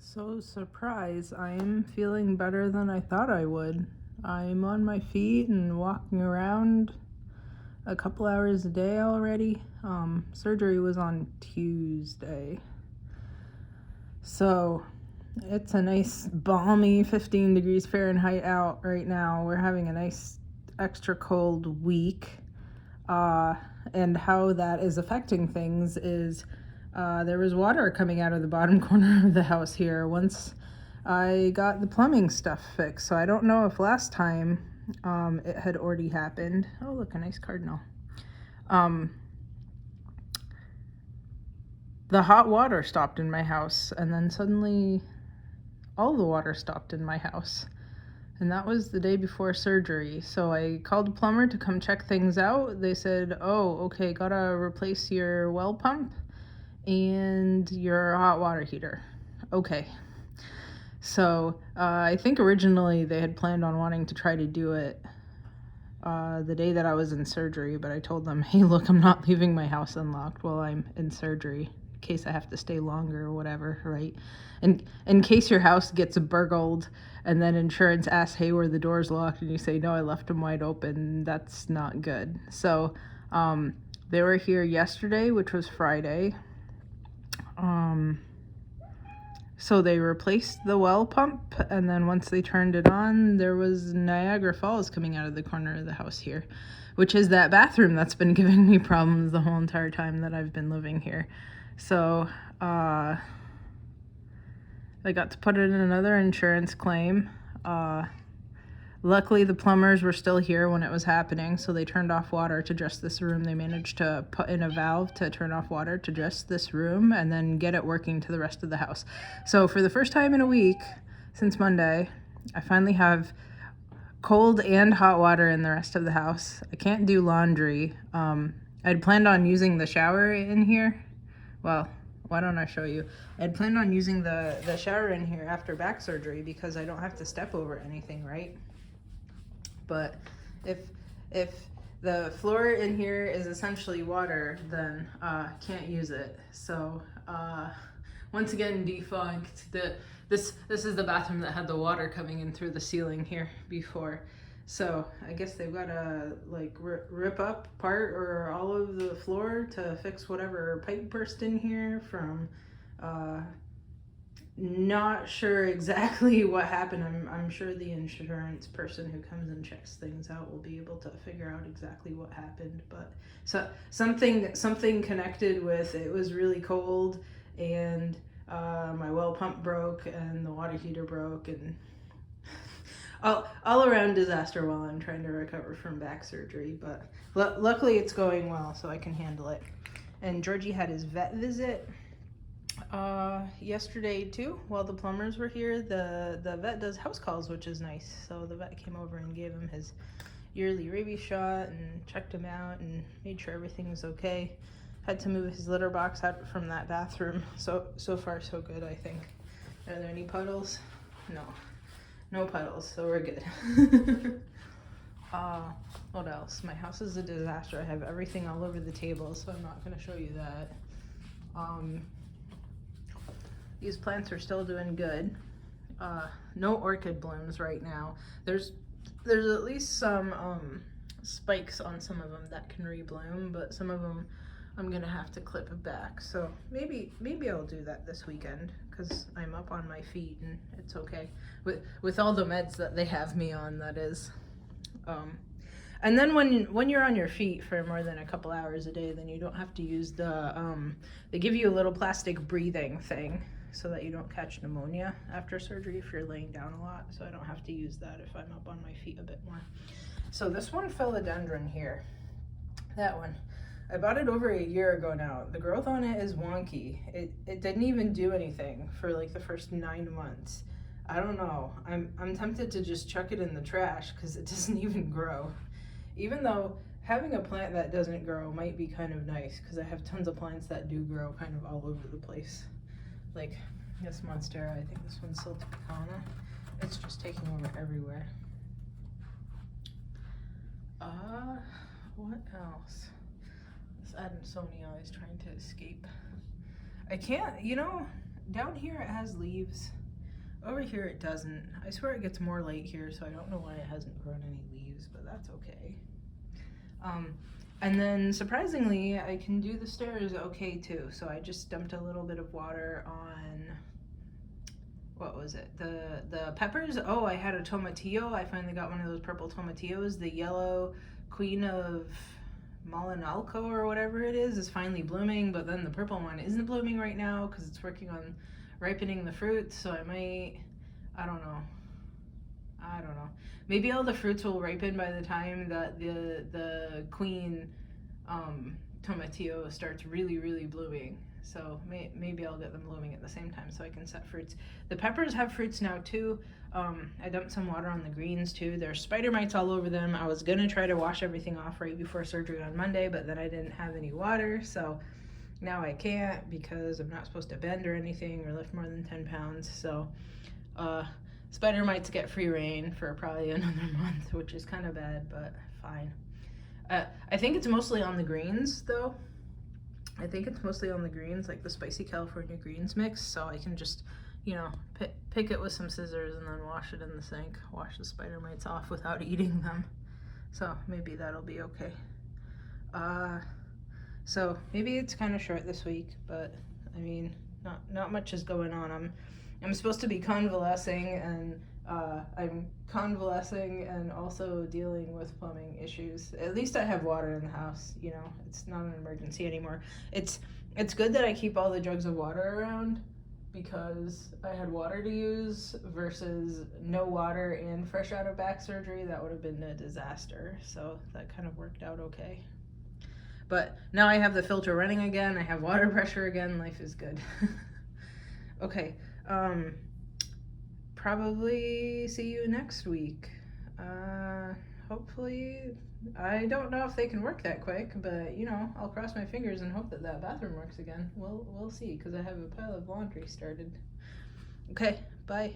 So surprise, I'm feeling better than I thought I would. I'm on my feet and walking around a couple hours a day already. Surgery was on Tuesday. So it's a nice balmy 15 degrees Fahrenheit out right now. We're having a nice extra cold week. And how that is affecting things is there was water coming out of the bottom corner of the house here once I got the plumbing stuff fixed. So I don't know if last time it had already happened. Oh, look, a nice cardinal. The hot water stopped in my house, and then suddenly all the water stopped in my house. And that was the day before surgery. So I called a plumber to come check things out. They said, oh, okay, gotta replace your well pump and your hot water heater. Okay. So I think originally they had planned on wanting to try to do it the day that I was in surgery, but I told them, hey, look, I'm not leaving my house unlocked while I'm in surgery in case I have to stay longer or whatever, right? And in case your house gets burgled and then insurance asks, hey, were the doors locked? And you say, no, I left them wide open. That's not good. So they were here yesterday, which was Friday. So they replaced the well pump, and then once they turned it on, there was Niagara Falls coming out of the corner of the house here, which is that bathroom that's been giving me problems the whole entire time that I've been living here. So I got to put it in another insurance claim. Luckily, the plumbers were still here when it was happening, so they turned off water to just this room. They managed to put in a valve to turn off water to just this room and then get it working to the rest of the house. So for the first time in a week, since Monday, I finally have cold and hot water in the rest of the house. I can't do laundry. I'd planned on using the shower in here. Well, why don't I show you? I'd planned on using the shower in here after back surgery because I don't have to step over anything, right? But if the floor in here is essentially water, then can't use it. So once again, defunct. This is the bathroom that had the water coming in through the ceiling here before. So I guess they've got to like rip up part or all of the floor to fix whatever pipe burst in here from. Not sure exactly what happened. I'm sure the insurance person who comes and checks things out will be able to figure out exactly what happened. But so something connected with it was really cold, and my well pump broke, and the water heater broke, and all around disaster while I'm trying to recover from back surgery. But luckily it's going well, so I can handle it. And Georgie had his vet visit yesterday too. While the plumbers were here, the vet does house calls, which is nice. So the vet came over and gave him his yearly rabies shot and checked him out and made sure everything was okay. Had to move his litter box out from that bathroom. So far so good, I think. Are there any puddles? No puddles, so we're good. What else? My house is a disaster. I have everything all over the table, so I'm not going to show you that. These plants are still doing good. No orchid blooms right now. There's at least some spikes on some of them that can rebloom, but some of them I'm gonna have to clip back. So maybe I'll do that this weekend because I'm up on my feet and it's okay with all the meds that they have me on. That is. And then when you're on your feet for more than a couple hours a day, then you don't have to use they give you a little plastic breathing thing so that you don't catch pneumonia after surgery if you're laying down a lot. So I don't have to use that if I'm up on my feet a bit more. So this one philodendron here, that one, I bought it over a year ago now. The growth on it is wonky. It didn't even do anything for like the first 9 months. I don't know. I'm tempted to just chuck it in the trash because it doesn't even grow. Even though having a plant that doesn't grow might be kind of nice because I have tons of plants that do grow kind of all over the place. Like this monstera, I think this one's Siltipicana. It's just taking over everywhere. What else? This Adansonii is trying to escape. I can't, down here it has leaves. Over here it doesn't. I swear it gets more light here, so I don't know why it hasn't grown any leaves, but that's okay. And then surprisingly, I can do the stairs okay too. So I just dumped a little bit of water on, what was it? The peppers. Oh, I had a tomatillo. I finally got one of those purple tomatillos. The yellow Queen of Malinalco or whatever it is finally blooming, but then the purple one isn't blooming right now because it's working on ripening the fruits. So I might, I don't know. Maybe all the fruits will ripen by the time that the queen tomatillo starts really blooming. So maybe I'll get them blooming at the same time so I can set fruits. The peppers have fruits now too. I dumped some water on the greens too. There's spider mites all over them. I was gonna try to wash everything off right before surgery on Monday, but then I didn't have any water, so now I can't because I'm not supposed to bend or anything or lift more than 10 pounds. So spider mites get free reign for probably another month, which is kind of bad, but fine. I think it's mostly on the greens though. I think it's mostly on the greens, like the spicy California greens mix, so I can just, you know, pick it with some scissors and then wash it in the sink, wash the spider mites off without eating them. So maybe that'll be okay. So maybe it's kind of short this week, but I mean, not much is going on. I'm supposed to be convalescing, and I'm convalescing and also dealing with plumbing issues. At least I have water in the house, you know, it's not an emergency anymore. It's good that I keep all the jugs of water around because I had water to use versus no water and fresh out of back surgery. That would have been a disaster. So that kind of worked out okay. But now I have the filter running again. I have water pressure again. Life is good. Okay. Probably see you next week. Hopefully, I don't know if they can work that quick, but you know, I'll cross my fingers and hope that bathroom works again. We'll see, because I have a pile of laundry started. Okay, bye.